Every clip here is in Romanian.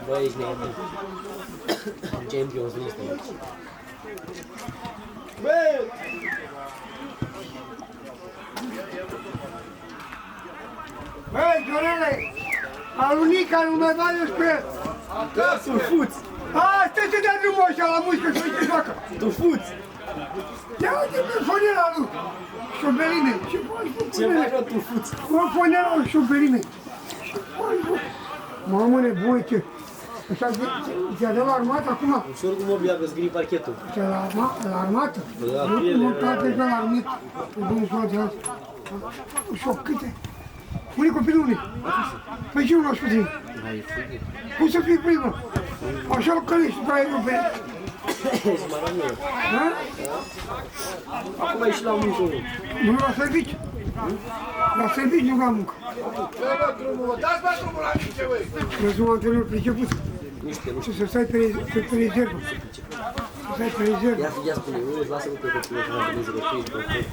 Bă, ești negativ. Champions League. Băi, Dorele, alunica nu mai vale spre el. Da, tu fuți! Stai să dea drumul așa la muzică și uite joacă. Tu fuți! Ia uite pe fonera lui, șoberine. Ce faci, bă, Ce faci, mă, tu fuți? bă, fonera lui, șoberine. Ce faci, bă? Mamă, nebune, ce... Așa, ți-a dat la armată acum? Ușor cu mobil dacă zgri parchetul. Ți-a la armată? Da, Nu, piele, mă, plată deja la armată. Pe bunul soț, azi. Ușor, câte? Unde copilul unde? Păi și nu l-aș putea. Cum să fii primă? Așa-l călești, după aia nu pe... Ești mai rău. Ha? Acum ești la muncă. Nu la servici? La servici nu la muncă. Dați-mă drumul la mice, băi! Crezi un antrenor priceput? Nu știu. Să stai pe rezervă. Să stai pe rezervă. Ia spune, nu îți lasă-mă pe copilul să mă că tu ești bătut.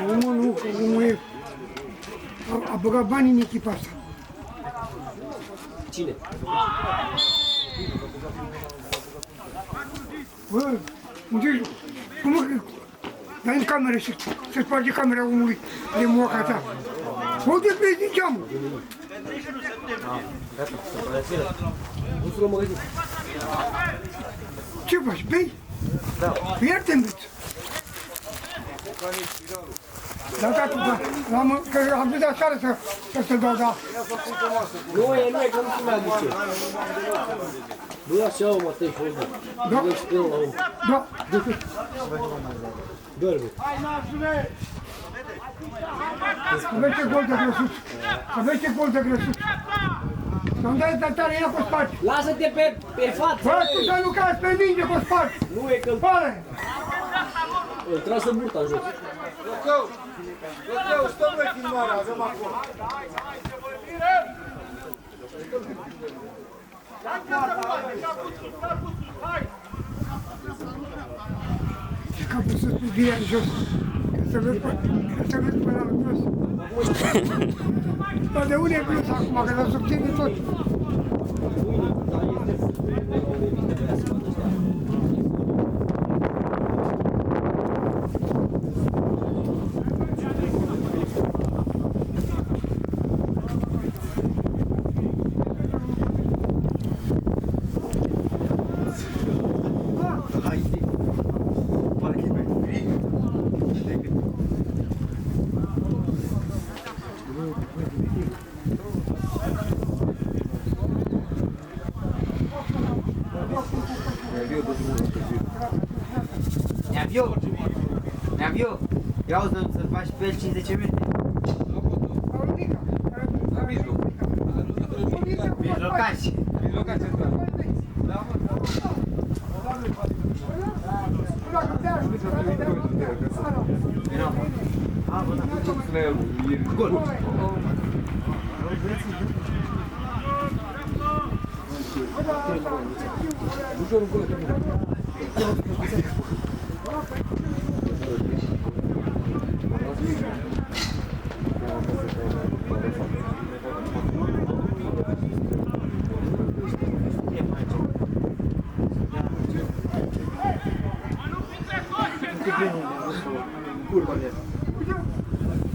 Nu, mă, nu, că omul e... A băgat bani în echipa asta. Cine? Bă, unde ești? Cum mă... Dai în cameră și să sparge camera omului de moaca ta. Unde pleci din geamul? Gata, să părățiră. Nu să luăm magazin. Ce faci, bei? Da. Iar-te îmbăț. Da, că am dus aseară să-ți dau, da. Nu e, că nu se mai aduce. Nu așa, mă, tăi, fost, bă. Da. Nu ești până la om. Da, Dorme. aveți ce gol de grăsuț. Aveți ce gol de grăsuț. Să-mi dai de tare, ia cu spate. Lasă-te pe față! Bă, tu să lucrați pe minge cu spate. Nu e că Pare! îl trasă burta în jos. Lăcău, stăm noi filmarea, avem acolo. Ce capul să-ți pui birea în jos. Să vezi până la jos. Dar de unde e plus acum, că s-a subține tot? Neaviu, ia uzi să faci pe el 50 metri. La mijloc. Mijlocaș. Mijlocaș central. Gol. Curva de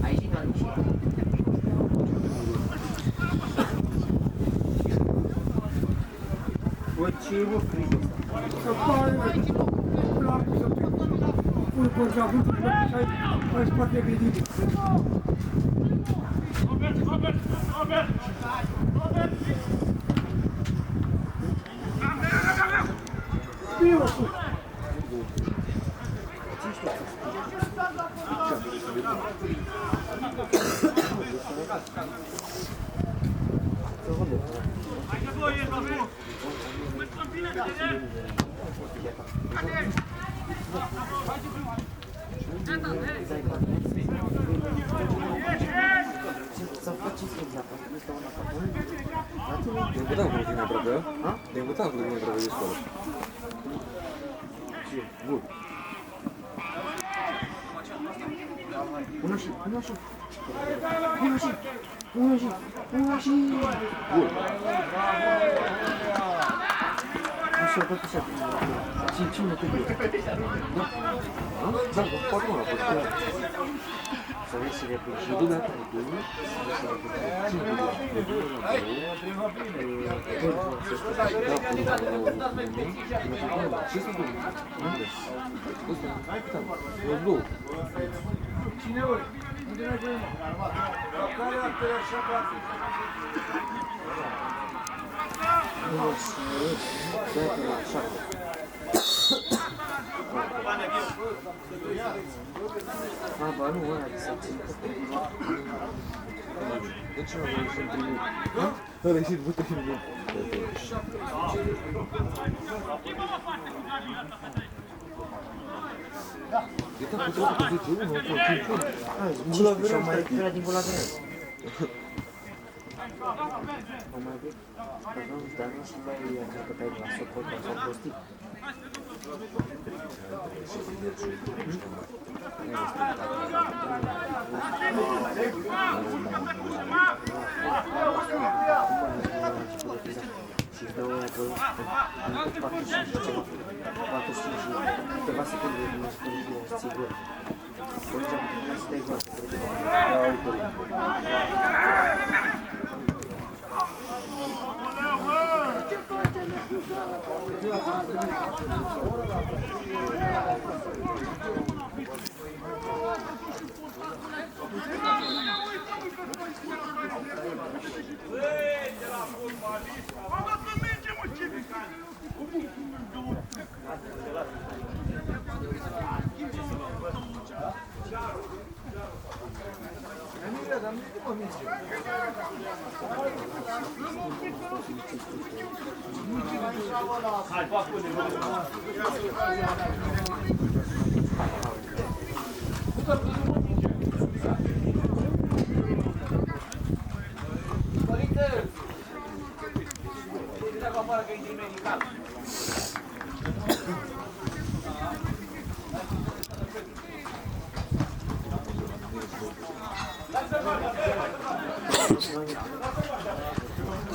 Aici nu am ieșit. Bă, ce e mă frigă ăsta? Să pare la să te pui contravântul și ai spate gândit. Bine, mă, spui. Debutam cu tine aproape, a? Debutam cu tine aproape de școală. Bun. Până și. Așa, tot așa. Cine te bine? Da, poate mă apoi. Să vezi și repede. Și du data de două. Ce să duc? Cine ori? Unde ne vedem? Care actele așa față? Ba, nu, ăla de să țin. De ce nu am ieșit primit? Ăla a ieșit bută și nu. E tot cu treabă cu 10 1, cu 5 1. Și-au mai recuperat din Bulavreo. Au mai avut. Dar nu știu mai că pe aici la Sopot s-au prostit. Și îți dă o gol în 45 și ceva. 45 și câteva secunde din scurție și ții gol. Colegea putea să dai gol.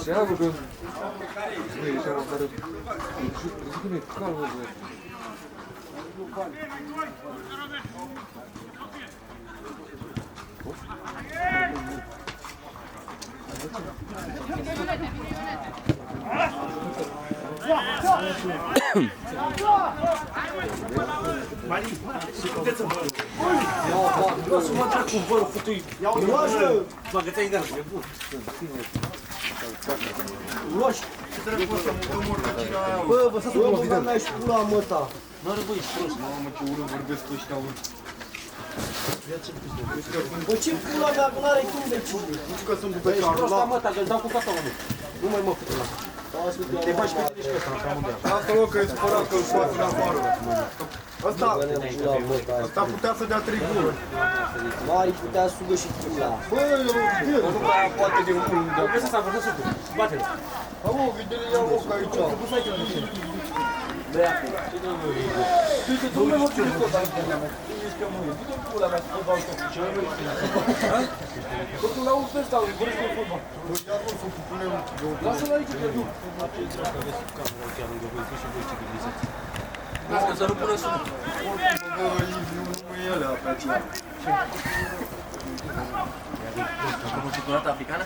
Și aia că... Nu e așa la care... Zic că nu e calmă, bă. Lasă-mă dracu cu vărul futui. Ia-o, bagă ți-ai în gară, e bun. Luași. Bă, vă stați o bă, n-ai și pula mă ta. N-are băi, prost. Mamă, ce urât vorbesc ăștia, urât. Bă, ce pula mea, că n-are cum de cine. Nu știu că sunt Bă, ești prost la mă ta, că-ți dau cu fata, mă. Nu mai mă fute la. Te bagi pe tine și pe ăsta, așa mă dea. Lasă-l că e supărat că îl scoate în afară. Ăsta putea să dea 3 goluri. Mari putea să sugă și pula. Bă, eu nu mai poate de unul. Vezi să vă să bate-l. Amă, videle iau loc aici. Tu nu mă ține tot aici. Ești că mâine. Du-te pula mea să te bau tot. Ce nu e? Totul la un festa, vorbesc de fotbal. Bă, ia nu să punem. Lasă-l aici, că nu. Ce dracu aveți cu capul chiar lângă voi, că și voi civilizați. Lasă să nu pună sună. Bă, nu mă ele pe aceea. Acum ciocolată africană?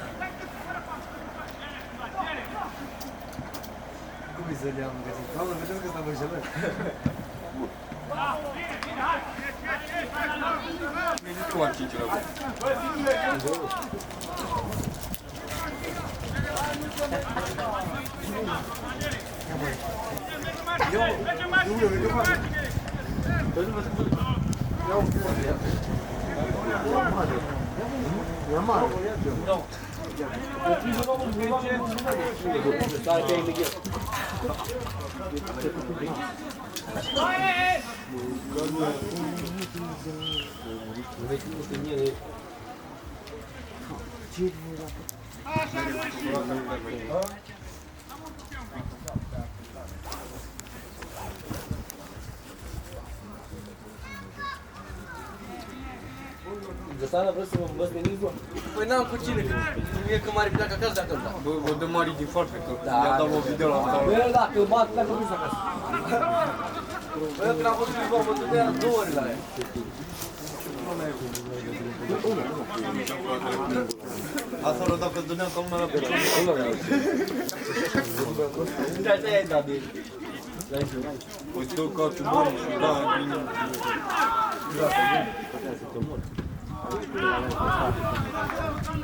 Cum îi să le-am găsit? Doamne, vedeți că s-a înșelat. Mi-ai zis că am 5 la bă. Stai pe Miguel. Sana vreau să mă învăț de nici, bă. Păi n-am cu cine, că mie că m-ar pleacă acasă de acolo. Bă, o dă mari din foarte, că i-a dat o video la asta. Bă, dacă îl bat, pleacă dus acasă. Bă, eu când am fost în mă dădea 2 ori la ea. Asta l-a dat pe Dunea ca lumea la picior. Asta e dat bine. Păi tu ca tu bani și da, bine.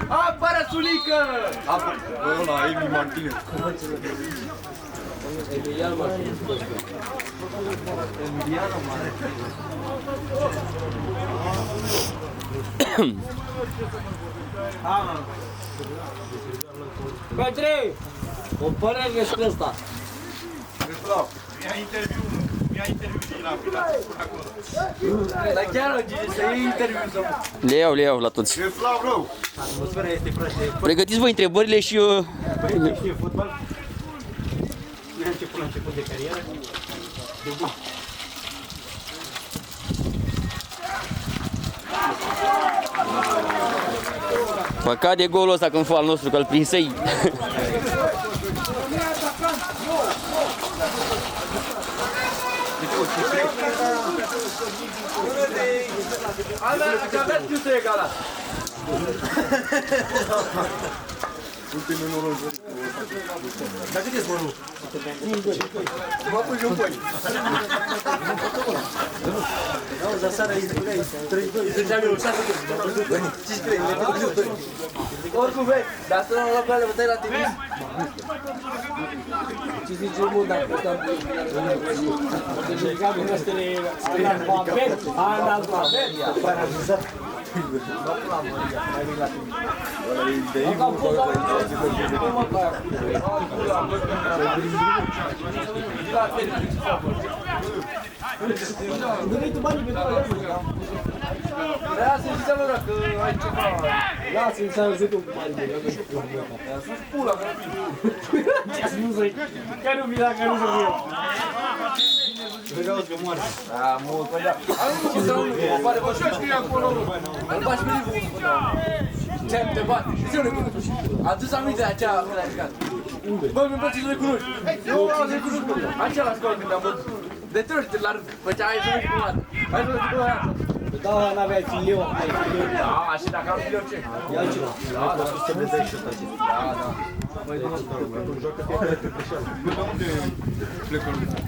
A, Parasulică! Bă, ăla, Emi Martinez. Emiliano Martinez. Emiliano Martinez. Petre! O părere și ăsta. Dar chiar, Gigi, să iei interviu sau... Le iau la toți. E flav rău! Atmosfera este proastă. Pregătiți voi întrebările și eu... Păi, știe fotbal? Eu am început la început de carieră. De bun. Păcat de golul ăsta când fă al nostru, că-l prinsei. Aveți cât să egalat. Ultimul noroc. Dar cât e scorul? Mă pui și un pui. Auzi, aseară îi spuneai 3-2. Ziceam eu, 6-2. Oricum vei, dar să nu la plare, vă dai la tenis. Ce zice mult dacă stăm pe Deci legam în ăstele analfabet, paralizat. Nu-i tu banii pentru ăla. Aia să ziceam eu că ai ceva. Lasă-mi să auzit cu banii pentru ăla. Sus pula, că Nu să-i, că nu vii dacă nu să fie. Vreau că moare. A, mult, păi da. Ce să nu, mă pare, bă, și scrie acolo. Îl bași pe livul. Ce te bat? Ce nu recunosc? Adu-ți aminte de aceea când ai jucat. Bă, mi-mi place să recunoști. Eu am recunosc. Acela școală când am văzut. De 3 ori la rând. Bă, ce ai să mergi prima dată. Hai să mergi prima dată. Da, n-aveai fileu, acum ai fileu. Da, și dacă am fileu ce? Ia ceva. Da, da. Ce vă dai și ăsta ce? Da, da. Bă, dar unde plecă lumea?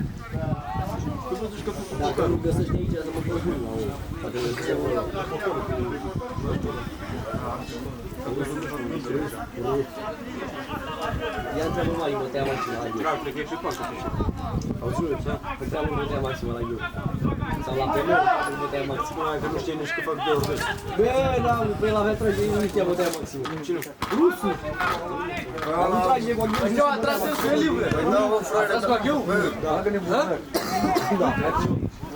Dacă nu găsești de aici, să mă pui la o. Poate nu se vor. Ia întreabă mai, bătea maximă la eu. Auzi, întreabă bătea maximă la eu. Sau la PMR, bătea maximă. Că nu știe nici că fac de ori. Bă, da, pe la metraj nu știa bătea maximă. Cine? Rusul. Nu trage cu aghiu. Eu am tras eu cu el libre. Da, mă, frate. Tras cu aghiu? Da, că ne Da? Da.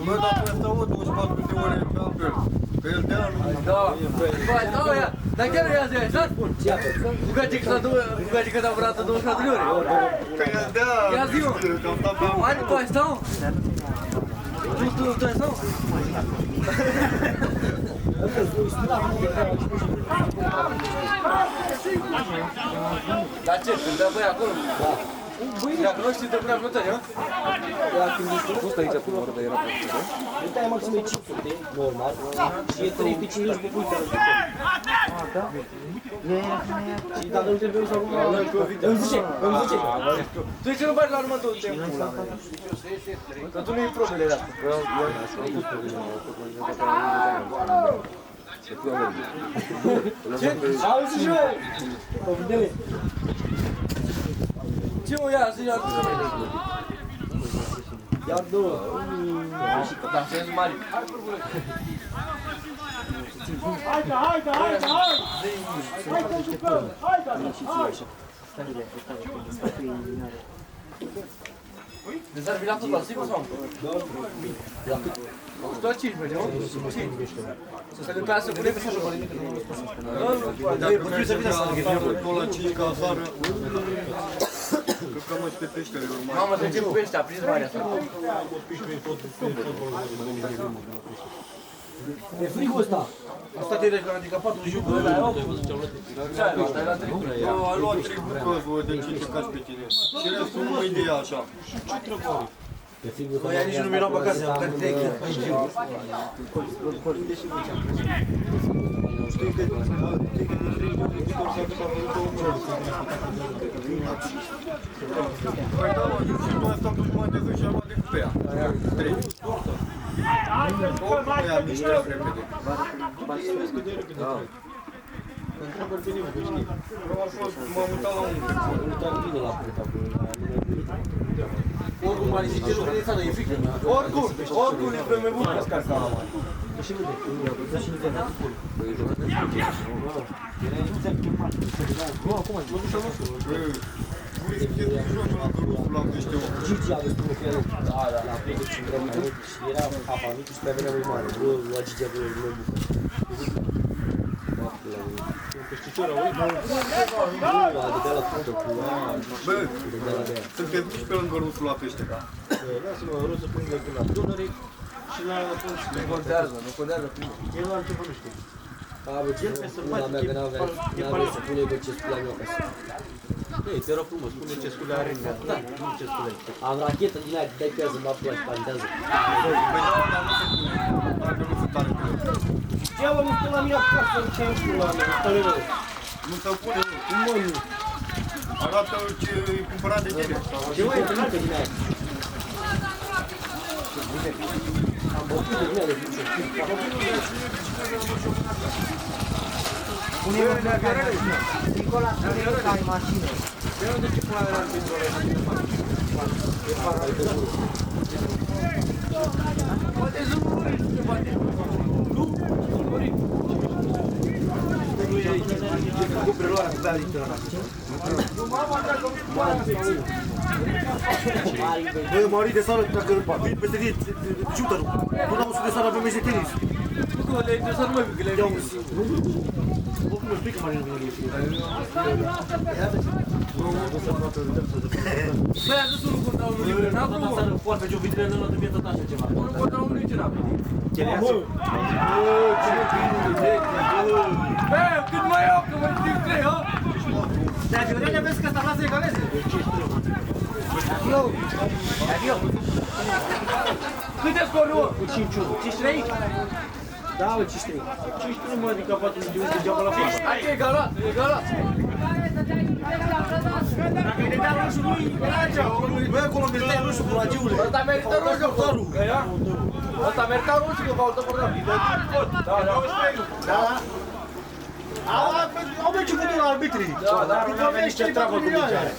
Bă, dar trebuie să aud 24 de ore pe apel. Că el de anul. Da. Băi, da, ia. Dar chiar ia zi, așa spun. Ce apă? Cu gagică s-a vrut 24 de ore. Că el de anul. Ia zi, mă. Că am stat pe anul. Hai, tu ai stau? Tu ai stau? Dar ce, când dă băi acolo? Da. Dacă nu știi, te pune flotări, nu? Ia când ești fost aici până la urmă, era pe aici, da? Uite, ai maxim e 500, normal, și e 3 pe 50 pe puită. Și dacă nu trebuie să acum, îmi zice. Tu ce nu bagi la următorul timp? Că tu nu iei probele de astea. Ce? Auzi și eu! Păvdele! Ce mă ia, să ia cu să Ia două! Da, să iei mari. Deci ar fi la fotbal, sigur sau nu? Da. Doar 15, nu? 15. Să le peasă cu repede să jocă nimic. Dacă mergi să fotbal la 5 ca afară, că cam aș pe peștele urmai. Mamă, să încep cu pește, a prins marea asta. E frigul ăsta. Asta te adică 41 de la 8. Ce ai luat? Ai luat 3 gure? Eu am luat 3 glucoză de 5 cași pe tine. Și restul nu îi de ea așa. Băi, nici nu mi-erau băgat să mă trec. Știi că de 3 de glucoză s-a dus avut 2 minute. Păi da, și nu asta cu jumătate de zi și am luat de pe ea. 3. Oricum ea miște repede. Întreabă-l pe nimeni, că știi. M-am mutat la unul. Oricum, mai zice lucruri din țară, e frică. Oricum, e vreme bună ca scarca la mare. Gigi a văzut că la plec și era apa mică și pe venea mai mare. La Gigi a văzut mai bucă. Adică la pută cu Bă, sunteți mici pe lângă rusul la pește, da? Lasă-mă, rog să pun gătul la Dunării și la Punți. Nu contează primul. El la început nu știu. bă, ce una mea că n-avea să pune bă ce sculea eu acasă. Ei, te rog frumos, spune ce scule are în gata. Da, nu ce scule. Am rachetă din aia, dai pe ea să mă apucă și pantează. Păi da, dar nu se pune. Dacă nu se tare pe el. Ia mă, nu stă la mine acasă, ce am știu la mine, stăre rău. Nu se pune, nu. Arată ce îi cumpărat de tine. Ce mai rachetă din aia? Am bătut de din aia de buciu. Pune-mă de acasă. Nicola, spune-mă că ai mașină. De unde ce pula era în pentru ăla de față? E fara de gură. Poate zumuri, se poate. Nu? Zumuri. Nu e aici. Cu preluarea cu bea litera. Bă, Marii de sală, dacă vin peste zi, shooter-ul. Până la 100 de sală avem meci de tenis. Nu că le interesat numai că le-ai văzut. Oricum îmi explică Marii de Băi, a dus unul contra unul liber, n-a vrut sală. Foarte ce o vitrină în altă viață ta așa ceva. unul contra unul nici n-a venit. Bă, cât mai iau, că mă știu 3, ha? Dar de unde vezi că ăsta vrea să egaleze? Câte scori eu? Cu 5-1. 5-3? Da, bă, 5-3. 5-3, mă, adică 4 milioane degeaba la față. Hai că e egalat, e egalat. Dacă îi dădea roșu lui, era cea. Bă, acolo îmi dădea roșu cu ragiule. Ăsta merită roșu, că ăsta merită roșu, că v-au dăpărtat. Da, da. Au meci cu la arbitrii. Da, Nu avea nici treabă cu mingea aia.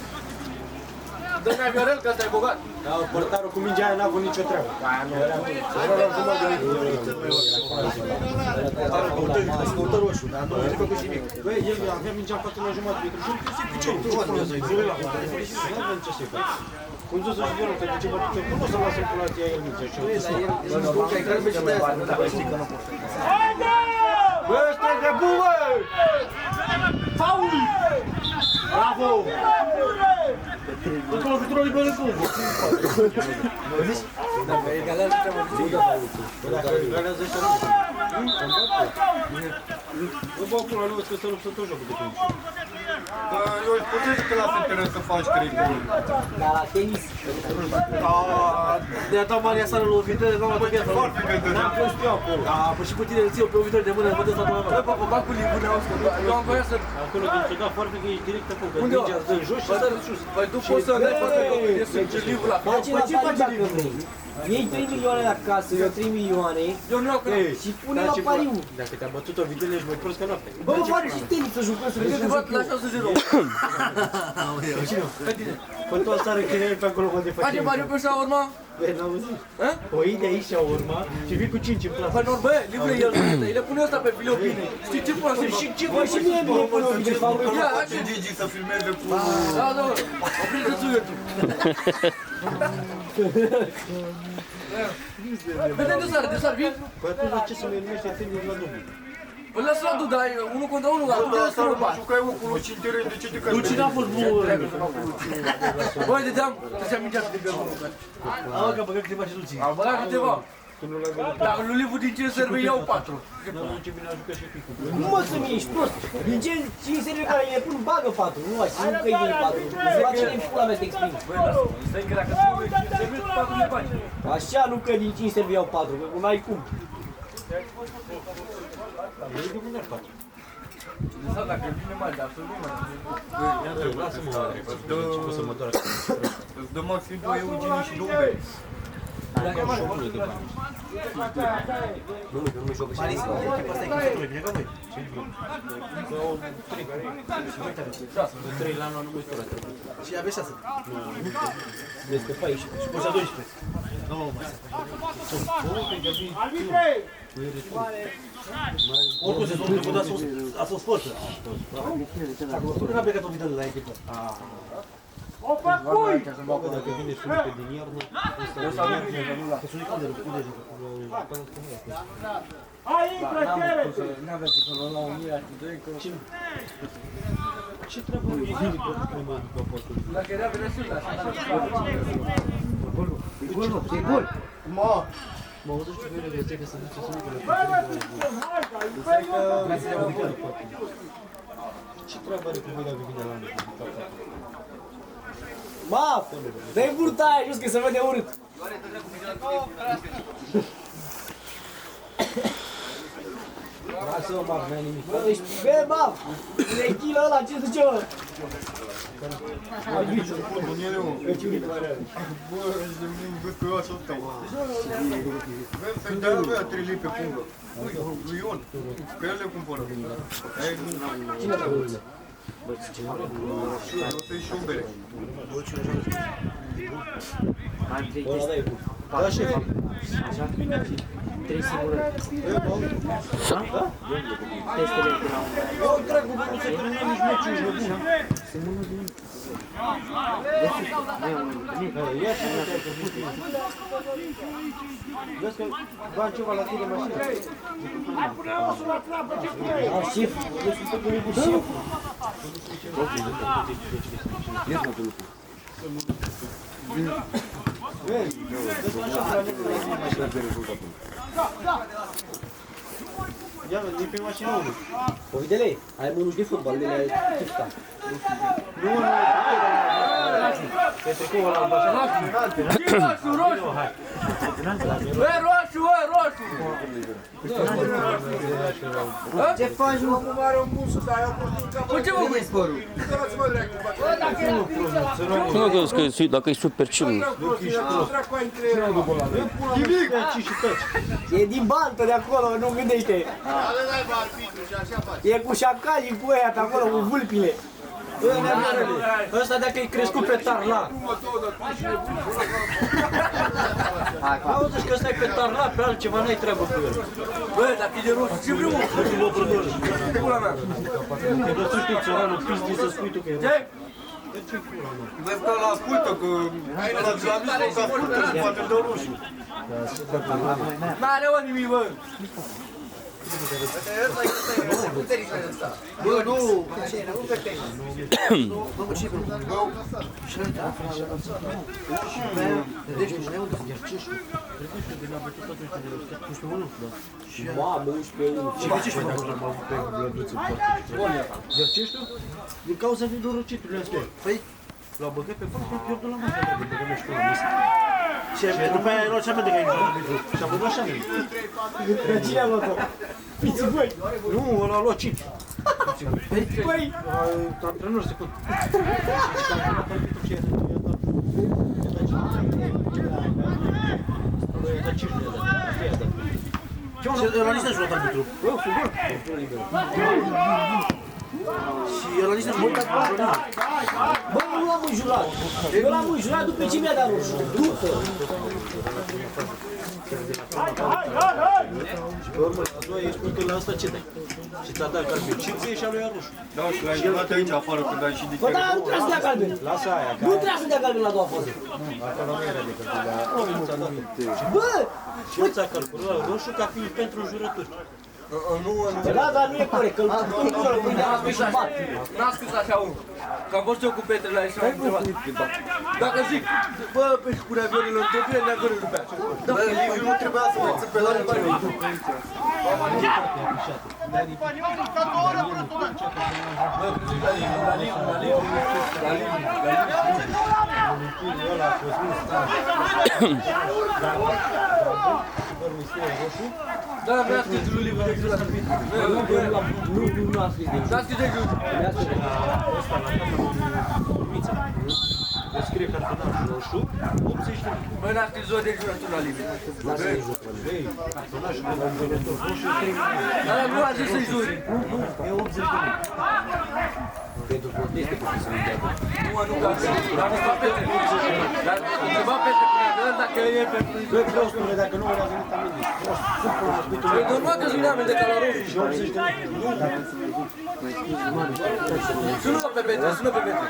Dă-mi Viorel, că ăsta e bogat. Da, portarul cu mingea aia n-a avut nicio treabă. Aia nu era Ascultă roșu, dar nu a făcut nimic. Băi, el avea mingea în față la jumătate de și nu se piceu. Nu avem ce să-i faci. Cum zic să-și Viorel, că de ce bătuță, cum o să lasă populația el mingea? Bă, ăsta e de bun, bă! Faul! Bravo! Acolo viitorul liberă în club. Dacă egalează, trebuie să zic. Dacă egalează ăștia nu bă, pula lui, că să luptă tot jocul de tenis. Eu îți puteți că lasă teren să faci 3 goluri. Dar la tenis. De-a dat Maria Sară lovită, n-am atât viața. Foarte că dă. N-am fost eu acolo. Da, păi și cu tine îl ții eu pe o viitor de mână, văd ăsta doar. Bă, bă, bă, cu limbul ne-au scos. Eu am voia să... Acolo din ciuda foarte că ești direct acolo, că Unde mingea îți dă în jos și îți dă în sus. Păi tu poți să dai foarte că ești limbul la față. Face la bani dacă vrei. Iei 3 milioane la casă, eu 3 milioane Eu nu iau că... și pune la pariu. Dacă te-a bătut o vitele, ești mai prost ca noapte. Bă, face și tenis să jucăm, să Uite, vedem te să văd la jucăm. 6-0. Pe tine. Păi tu asară că erai pe acolo unde faci. Face bani pe șaurma? Băi, n-am auzit. Hă? O iei de aici și urma și vii cu 5 în plasă. Păi nu, bă, livră el, îi le pune ăsta pe fileu bine. Știi ce pula și ce Bă, și mie mi-e până o video, fac Ia, Și Gigi să filmeze cu... da, da, oprește suietul. Vede de sar, vin? Păi atunci la ce să mi numește filmul la dublu? Păi lasă la duda, ai unul contra unul, Bă, atunci dar să asta nu nu bani. jucai cu Luci în teren, de ce te cași? Cine a fost bun? Băi, dedeam, trecea mingea de pe unul. Am că băgat câteva și Luții. Am băgat câteva. Când nu l-ai văzut, Dar lui Livu din 5 serve iau 4. nu ce bine a jucat și picul. Cum mă să mi ești prost? Din ce 5 serve care le pun bagă 4, nu mai simt că e bine 4. Se face de pula mea te exprim. Stai că dacă spui 5 serve, 4 le bani. Așa nu că din 5 serve iau 4, că n-ai cum. E de unde ar face? Sau dacă vine mai, dar să nu mai. Lasă-mă, ce să mă doară. Îți dă maxim 2 eugeni și 2 beri. Trei la anul numai tura. Și aveți 6. Este 14. Și poți la 12. Oricum sezonul trecut a fost forță. Nu a plecat o vită de la echipă. Dacă vine Sunică din iarnă, Că sunt calde, unde jocă? N-avea putut la 1000 și 2 că... ce treabă nu e nimic cu prima după postul? Dacă era Venesul, așa n-am E gol, mă, e gol. Mă auzi și vine de că se duce Sunică la ce treabă are cu voi dacă vine la anul? Maf, dă-i burta aia jos că se vede urât. Lasă-mă, Maf, n-ai nimic. Deci, bă, maf, e chilă ăla, ce zice ăla? Bă, ești de mine, văd că eu așa stau. Vrem să-i dai lui 3 lei pe pungă. Lui Ion, că el le cumpără. Cine te urât? Și eu, o să-i și o bere. Mai 3 Ăla teste. da e bun. Da, șef. Așa? 3 sigurări. Testele de la un... Eu, dracu, bă, nu se termină nici meciul, ești nebun. Ia și nu te-ai făcut. Vezi că bani ceva la tine mașină. Ah, șef, eu sunt pe cu șef. Vezi? Vezi că așa vrea necul la mașină. Ia, vezi, e pe mașină unul. Ovidele, ai mănuși de fotbal, de la Tipsta. Nu, pe tricoul ăla alb așa. roșu, roșu! Bă, roșu, bă, roșu! Ce faci, mă, cum are un musul, dar eu pun în capul. Cu ce mă vezi părul? Uitați, mă, dracu, Nu, dacă e super chill. dracu ai între ele. Chimic! Ci și tăci. E din bantă de acolo, nu gândește. Ale n-ai bă arbitru și așa faci. E cu șacalii, cu ăia pe acolo, cu vulpile. Ăsta dacă e crescut pe tarla. Auzi că ăsta e pe tarla, pe altceva n-ai treabă cu el. Bă, dacă e de roșu, ce vreau? Ce pula mea? Te găsești tu țăranul pizdi să spui tu că e roșu. Ce? Vezi că ăla ascultă, că ăla ți-a zis că ascultă și poate dă roșu. N-are o nimic, bă! Bă, nu. Mamă, 11-1. Și de ce știu dacă am avut pe blăduță? Gărcești-o? Din cauza nenorociturile astea. Păi, l-a băgat pe fapt, l-a pierdut la masă, de că nu știu la masă. Și după aia era cea mea de că ai jucat arbitru. Și a băgat așa mea. Cine a luat-o? Fiți băi! Nu, ăla a luat 5. Băi! Antrenor se pot. Și că antrenor arbitru ce i-a dat? I-a dat 5 de i-a dat. Ce ăla nici n-a jucat arbitru. Eu sunt bun. Și ăla nici n-a jucat arbitru. Bă, nu l-am înjurat! Eu l-am înjurat după ce mi-a dat roșu. După! Și pe urmă, a doua îi spui că la asta ce dai? Și ți-a dat carpe 50 și a lui Aruș. Da, și l-ai dat aici afară când ai și de Bă, dar nu trebuie să dea galben! Lasă aia, Nu trebuie să dea galben la a doua fază! acolo nu era de călcul, dar ți-a dat. Bă! Și el ți-a calculat roșu ca fiind pentru jurături. Da, dar nu e corect, că îl pune la și bat. N-a scris așa unul. Că am fost eu cu Petre la ieșire. Dacă zic, bă, pe și pune avionul în întâlnire, ne avionul după aceea. Bă, Liviu nu trebuia să mai țăpe la nimeni. Da, mi-a scris lui Liviu de la Spit. Nu a scris de N-a scris de Liviu. Scrie cartonașul roșu, 80 de lei. Băi, n-a scris o de Liviu la Liviu. Cartonașul de jucător roșu e 3 milioane. Dar nu a zis să-i juri. Nu, e 80 de lei. pentru proteste cu posibilitatea. Nu, nu, dar nu fac Petre. Dar întreba Petre până acolo dacă e pe... Băi, prostule, dacă nu au venit amendii. Păi normal că-ți vine amende ca la roșu. Și 80 de lei. Sună pe Petre, sună pe Petre.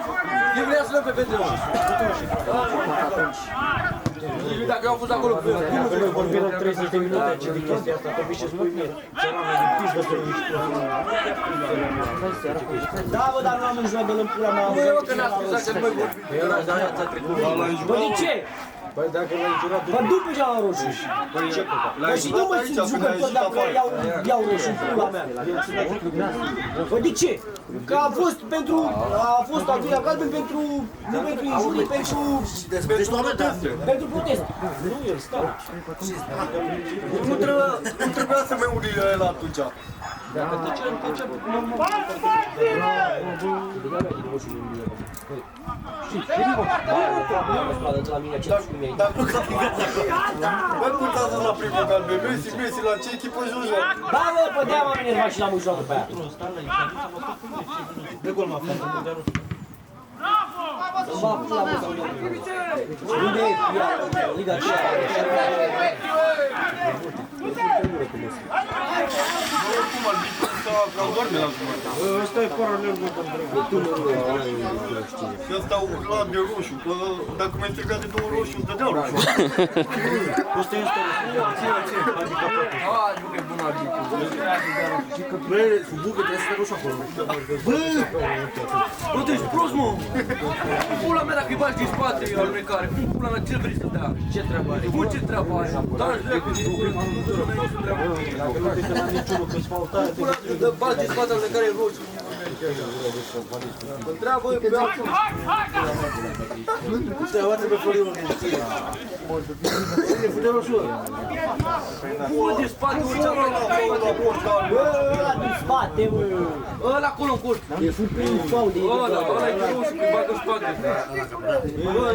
Eu vreau sună pe Petre. Dacă eu am fost acolo cu el. Noi vorbim 30 de minute ce de chestia asta, că vii și spui mie. Țărana din pizdă să nu Da, bă, dar nu am înjurat de lămpura mea. Nu, eu că n-a spus așa, nu mai vorbi. Bă, de ce? Păi dacă l-ai jurat Bă, după geama roșu. Bă, și nu mă țin jucători dacă iau roșu, pula mea. Bă, de ce? Că a fost pentru, a fost al doilea caz, pentru, nu pentru injurii, pentru protest. Nu, el stau. nu trebuia să mai urile ăla atunci. Dacă de ce, la mine același cum mi-ai Dar nu că bă, putează la primul galben, Messi, la ce echipă joci? Da, bă, pe de-aia m-am enervat și l-am ușat după aia. De gol m-a făcut, nu de roșu. Unde e Liga aceea? Oricum ar fi că doarme la jumătate. Ăsta e paralel cu Și ăsta urla de roșu, că dacă mai strigat de două roșu, îți dădeau roșu. ăsta e ăsta. Ah, nu că e bun arbitru. Bă, cu bucă trebuie să te roșu acolo. Bă, tu ești prost, mă! Pula mea, dacă îi bagi din spate alunecare, cum pula mea, ce vrei să dea? Ce treabă are? Cum ce treabă are? Da, își dea cu Dacă nu te la niciunul că-ți faultare, pula mea, dă bagi din spate alunecare în roșu. Întreabă pe acum. te bate pe Florin organizație. Cine fute roșu? Pula din spate, urcea pe la Bă, ăla din spate, bă. ăla acolo în curt. E fut prin faul de Ăla e pe roșu, că bagă în spate. Bă,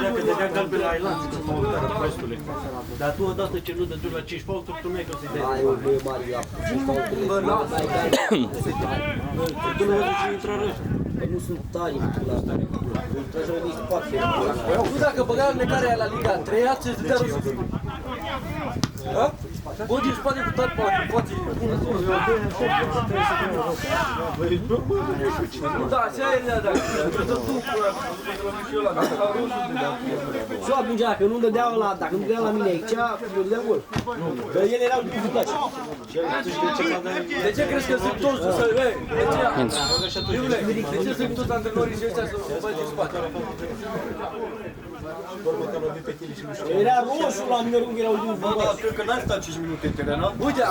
dacă dădea galben la Ailanț, că faultare, prostule. Dar tu odată ce nu dădu la 5 faulturi, tu nu ai că să-i dai. Ai, o bă, mari, la 5 faultele. Bă, lasă. Tu nu văd ce intră rău. Că nu sunt tari, pula mea. Intră din spate. Tu dacă băgai alunecarea aia la Liga 3, ți-ți dădea roșu. Da? Bă, din spate cu tot poate. Da, așa e, da. Trebuie să duc pula și ăla, dacă la roșu dădea. Și eu atunci, dacă nu dădea ăla, dacă nu dădea la mine aici, eu dădeam gol. Că ele erau din futaci. De ce crezi că sunt toți să... Iule, de ce sunt toți antrenorii și ăștia să bagi din spate? Era roșu la mine, cum erau din Bă, dar futaci. cred că n-ai stat 5 minute în teren, a? Uite,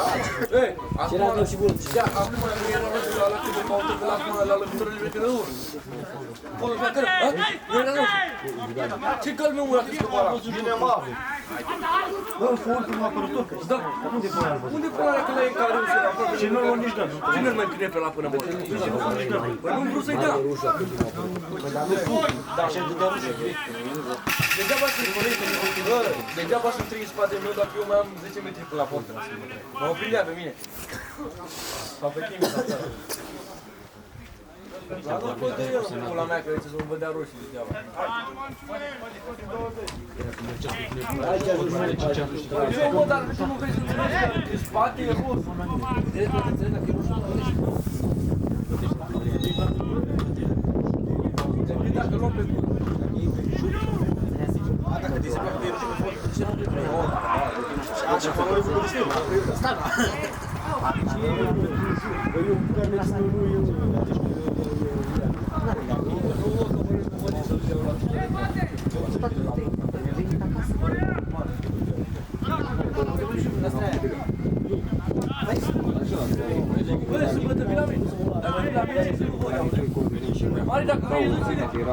Și era greu și bun. acum nu era roșu la lăcul de paută, că la acum la lăcutorul de că nu. Polo pe acolo, nu era roșu. Ce călme mă dacă scăpa ăla? Bine, mă. Bă, cu ultimul apărător, că Da, unde până la că l-ai în care roșu la aproape? și nu l-au nici dat. Cine îl mai ține pe la până mă? Păi nu-mi vreau să-i dea. Da, și-a dădea roșu. Degeaba sunt 3 în spatele meu dacă eu mai am 10 metri până la portă. Mă oprindea pe mine. Sau pe tine sau asta. La nu pot de el, pula mea, că să mă vădea roșii degeaba. Eu mă, dar tu nu vrei să înțelegi că în spate e roșu. Înțelegi dacă e roșu? Înțelegi dacă luăm pe gură. Dacă te se fac de roșu, ce nu te trebuie. Așa, favorul futbolistul. Eu care nu